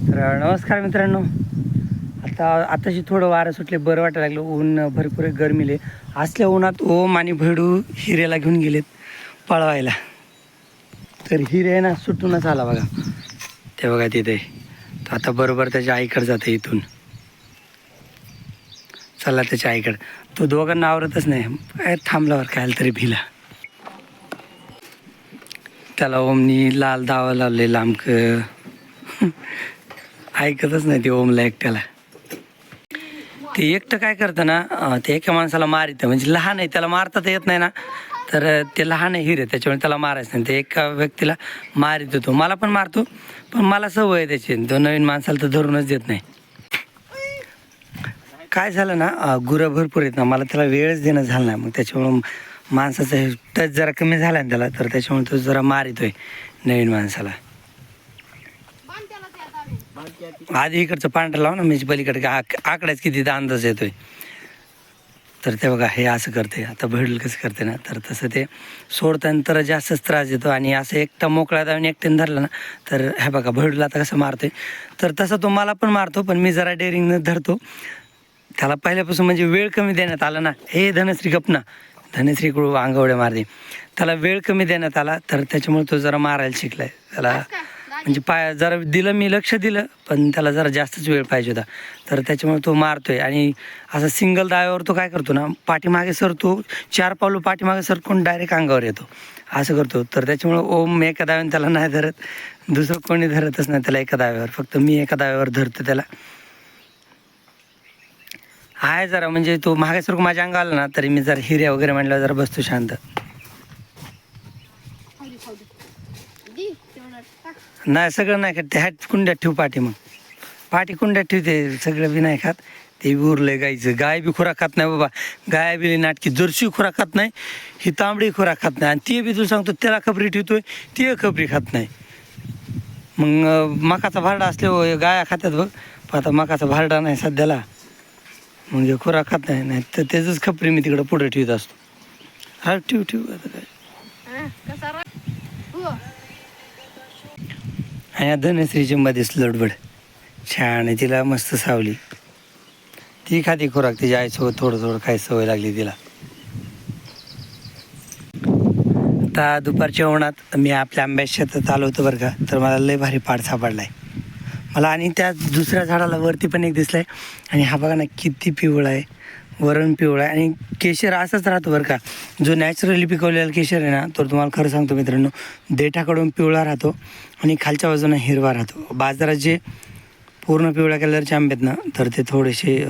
तर नमस्कार मित्रांनो. आताशी थोडं वारं सुटले, बरं वाटायला लागलं. ऊन भरपूर गरमीले. असल्या उन्हात ओम आणि भैडू हिऱ्याला घेऊन गेलेत पळवायला. तर हिरे ना सुटूनच आला बघा, ते बघा तिथे. तर आता बरोबर त्याच्या आईकडे जाते इथून. चला त्याच्या आईकडे. तो दोघांना आवरतच नाही, काय थांबल्यावर काय तरी भिला. त्याला ओमनी लाल दावा लावले लांबक. ऐकतच नाही ते ओमला एकट्याला. ते एकटं काय करतं ना, ते एका माणसाला मारितं. म्हणजे लहान आहे, त्याला मारता तर येत नाही ना, तर ते लहान आहे हिरे, त्याच्यामुळे त्याला मारायचं नाही. ते एका व्यक्तीला मारित होतो. मला पण मारतो, पण मला सवय आहे त्याची. तो नवीन माणसाला तर धरूनच देत नाही. काय झालं ना, गुरं भरपूर आहेत ना, मला त्याला वेळच देणं झालं नाही. मग त्याच्यामुळं माणसाचा टच जरा कमी झाला ना त्याला, तर त्याच्यामुळे तो जरा मारितोय नवीन माणसाला. आधी इकडचं पांढरं लाव ना, म्हणजे पलीकडे आकड्याच किती अंदाज येतोय. तर ते बघा, हे असं करते. आता भेडल कसं करते ना, तर तसं ते सोडताना तर जास्तच त्रास देतो. आणि असं एकटा मोकळा जाऊन एकट्याने धरलं ना, तर हे बघा भेडूला आता कसं मारतोय. तर तसं तो मला पण मारतो, पण मी जरा डेअरिंगनं धरतो त्याला पहिल्यापासून. म्हणजे वेळ कमी देण्यात आला ना. हे धनश्री गपना, धनश्री कडू अंगवड्या मारते. त्याला वेळ कमी देण्यात आला, तर त्याच्यामुळे तो जरा मारायला शिकलाय. त्याला म्हणजे जरा दिलं, मी लक्ष दिलं, पण त्याला जरा जास्तच वेळ पाहिजे होता. तर त्याच्यामुळे तो मारतोय. आणि असं सिंगल दाव्यावर तो काय करतो ना, पाठीमागे सरतो, 4 पावलं पाठीमागे सरकून डायरेक्ट अंगावर येतो, असं करतो. तर त्याच्यामुळे ओम एका दाव्याने त्याला नाही धरत, दुसरं कोणी धरतच नाही त्याला एका दाव्यावर. फक्त मी एका दाव्यावर धरतो त्याला. आहे जरा, म्हणजे तो मागे सरकून माझ्या अंगाला आला ना, तरी मी जरा हिऱ्या वगैरे म्हणल्यावर जरा बसतो शांत. नाही, सगळं नाही खात ते. हॅट कुंड्यात ठेव पाठी, मग पाठी कुंड्यात ठेवते. सगळं बी नाही खात ते. बी उरलंय गाईचं. गाय बी खुराक खात नाही बाबा. गाय बी नाटकी. जर्सी खुराक खात नाही, ही तांबडी खुराक खात नाही. आणि ते बी तुला सांगतो, त्याला खबरी ठेवतोय, ते खबरी खात नाही. मग मकाचा भारडा असल्यावर गाया खात्यात बघ, पण आता मकाचा भारडा नाही सध्याला, म्हणजे खुराक खात नाही. नाही तर त्याचंच खपरी मी तिकडं पुढे ठेवत असतो. हा ठेव आता काय. आणि या धनश्रीची मध्येच लडबड छान आहे. तिला मस्त सावली. ती खाती खुराक तिच्या आईसोबत थोडं थोडं काय सवय लागली तिला. आता दुपारच्या उन्हात मी आपल्या आंब्याच्या शेतात आलो होतो बरं का. तर मला लय भारी पाड सापडला आहे मला. आणि त्या दुसऱ्या झाडाला वरती पण एक दिसलं आहे. आणि हा बघा ना किती पिवळा आहे, वरण पिवळा आहे. आणि केशर असंच राहतो बरं का. जो नॅचरली पिकवलेला केशर आहे ना, तर तुम्हाला खरं सांगतो मित्रांनो, देठाकडून पिवळा राहतो आणि खालच्या बाजूने हिरवा राहतो. बाजारात जे पूर्ण पिवळ्या कलरचे आंबे आहेत ना, तर ते थोडेसे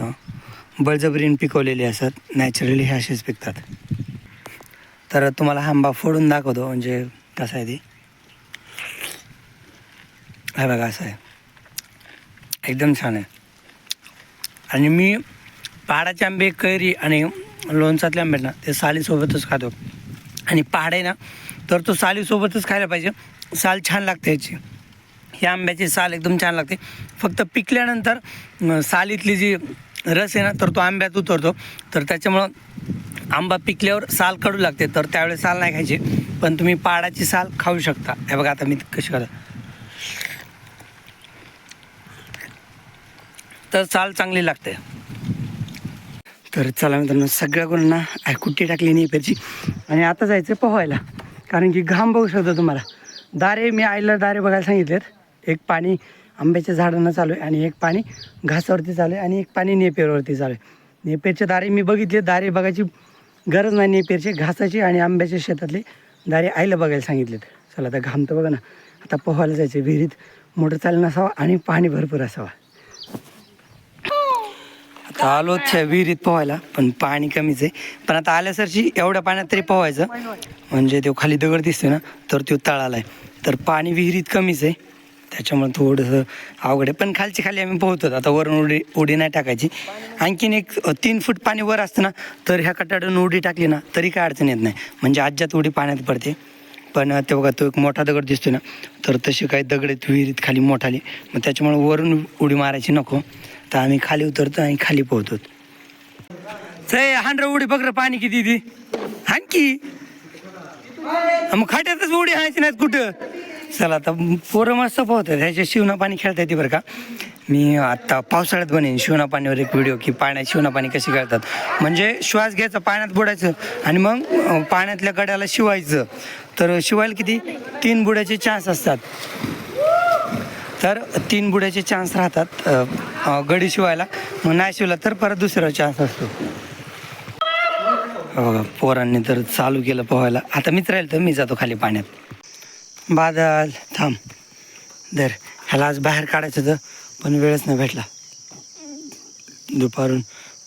बळजबरीने पिकवलेले असतात. नॅचरली हे असेच पिकतात. तर तुम्हाला हा आंबा फोडून दाखवतो, म्हणजे कसं आहे ते. हा बघा, असं आहे, एकदम छान आहे. आणि मी पहाडाचे आंबे, कैरी आणि लोणचातले आंबे ना, ते सालीसोबतच खातो. आणि पहाड आहे ना, तर तो सालीसोबतच खायला पाहिजे. साल छान लागते याची. ह्या आंब्याची साल एकदम छान लागते. फक्त पिकल्यानंतर सालीतली जी रस आहे ना, तर तो आंब्यात उतरतो. तर त्याच्यामुळं आंबा पिकल्यावर साल कडू लागते, तर त्यावेळेस साल नाही खायची. पण तुम्ही पहाडाची साल खाऊ शकता. हे बघा आता मी कशी खातो, तर साल चांगली लागते. तर चला मित्रांनो, सगळ्या गुणांना कुट्टी टाकली नेपेरची. आणि आता जायचं पोहायला, कारण की घाम बघू शकतो तुम्हाला. दारे मी आईला दारे बघायला सांगितलेत. एक पाणी आंब्याच्या झाडांना चालू आहे, आणि एक पाणी घासावरती चालू आहे, आणि एक पाणी नेपेरवरती चालू आहे. नेपेरचे दारे मी बघितले. दारे बघायची गरज नाही, नेपेरचे घासाची आणि आंब्याच्या शेतातले दारे आईला बघायला सांगितलेत. चला आता घाम तर बघा ना. आता पोहायला जायचे. विहिरीत मोटर चालणं असावा आणि पाणी भरपूर असावा. आता आलो त्या विहिरीत पोहायला, पण पाणी कमीच आहे. पण आता आल्यासारखी एवढ्या पाण्यात तरी पोहायचं, म्हणजे तो खाली दगड दिसतो ना, तर तो तळाला आहे. तर पाणी विहिरीत कमीच आहे, त्याच्यामुळे थोडंसं अवघड आहे. पण खाली आम्ही पोहतो. आता वरून उडी नाही टाकायची. आणखीन एक 3 फूट पाणी वर असतं ना, तर ह्या कट्ट्याडून उडी टाकली ना, तरी काय अडचण येत नाही. म्हणजे आज्यात उडी पाण्यात पडते. पण ते बघा, तो एक मोठा दगड दिसतो ना, तर तसे काही दगड आहेत विहिरीत खाली मोठाले. मग त्याच्यामुळे वरून उडी मारायची नको. तर आम्ही खाली उतरतो आणि खाली पोहतो. हांड्र उडी बघ, पाणी किती ती आणखी. मग खाट्यातच उडी हाणायची नाहीत कुठं. चला आता पोरं मस्त पोहतात ह्याच्या शिवना पाणी खेळता येते बरं का. मी आत्ता पावसाळ्यात बनेन शिवना पाणीवर एक व्हिडिओ की पाण्यात शिवना पाणी कशी खेळतात. म्हणजे श्वास घ्यायचा पाण्यात बुडायचं आणि मग पाण्यातल्या गड्याला शिवायचं. तर शिवायला किती 3 बुड्याचे चान्स असतात. तर 3 बुड्याचे चान्स राहतात गडी शिवायला. मग नाही शिवला तर परत दुसरा चान्स असतो. बघा पोरांनी तर चालू केलं पोहायला. आता मीच राहील तर मी जातो खाली पाण्यात. बादल थांब दर ह्याला आज बाहेर काढायचं होतं पण वेळच नाही भेटला. दुपारून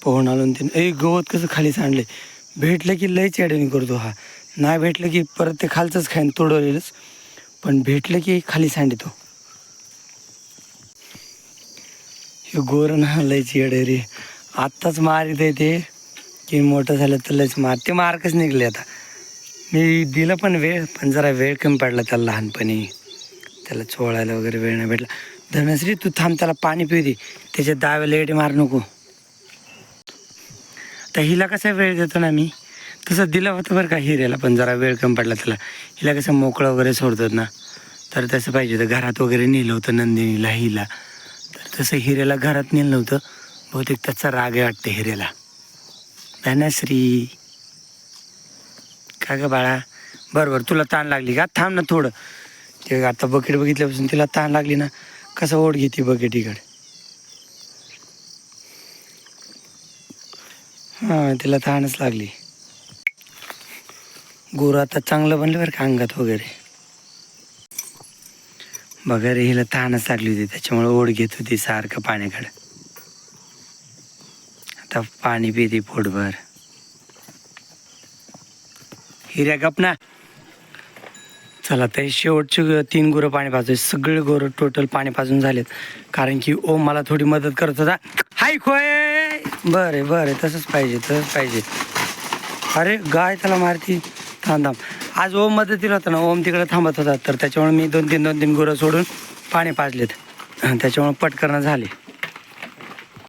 पोहून आलो ते गवत कसं खाली सांडले. भेटलं की लयच अडवणी करतो हा. नाही भेटलं की परत ते खालचंच खाईन तोडवलेलंच. पण भेटलं की खाली सांडतो. हे गोरण हा लयच येडे रे. आत्ताच मारित आहे ते की मोठं झालं तर लयच मार. ते मार्कच निघले आता. मी दिलं पण वेळ पण जरा वेळ कमी पडला त्याला लहानपणी. त्याला चोळायला वगैरे वेळ नाही भेटला. धनश्री तू थांब त्याला पाणी पिऊ दे. त्याच्या दाव्याला एडी मार नको. तर हिला कसा वेळ देतो ना मी तसं दिलं होतं बरं का हिऱ्याला. पण जरा वेळ कमी पडला त्याला. हिला कसं मोकळं वगैरे सोडतात ना तर तसं पाहिजे होतं. घरात वगैरे नेलं होतं नंदिनीला हिला. तर तसं हिऱ्याला घरात नेलं नव्हतं. बहुतेक त्याचा राग आहे वाटतं हिऱ्याला. धनश्री का ग बाळा. बरोबर तुला ताण लागली का. थांब ना थोडं. ते आता बकेट बघितल्यापासून तिला ताण लागली ना. कसं ओढ घेते बकेटीकडे. हां तिला ताणच लागली. गोरं आता चांगलं बनलं बरं का अंगात वगैरे. बघा रे हिला ताणच लागली होती त्याच्यामुळे ओढ घेत होती सारखं पाण्याकडे. आता पाणी पिते पोटभर. हिऱ्या गप ना. चला ते शेवटचे 3 गुरं पाणी पाजतोय. सगळे गोरं टोटल पाणी पाजून झालेत. कारण की ओम मला थोडी मदत करत होता. हाय खोय. बरं बरं तसंच पाहिजे तसंच पाहिजे. अरे गाय त्याला मारती. थांब. आज ओम मदतीला होता ना. ओम तिकडे थांबत होता तर त्याच्यामुळे मी 2-3 गुरं सोडून पाणी पाजलेत. त्याच्यामुळे पटकन झाले.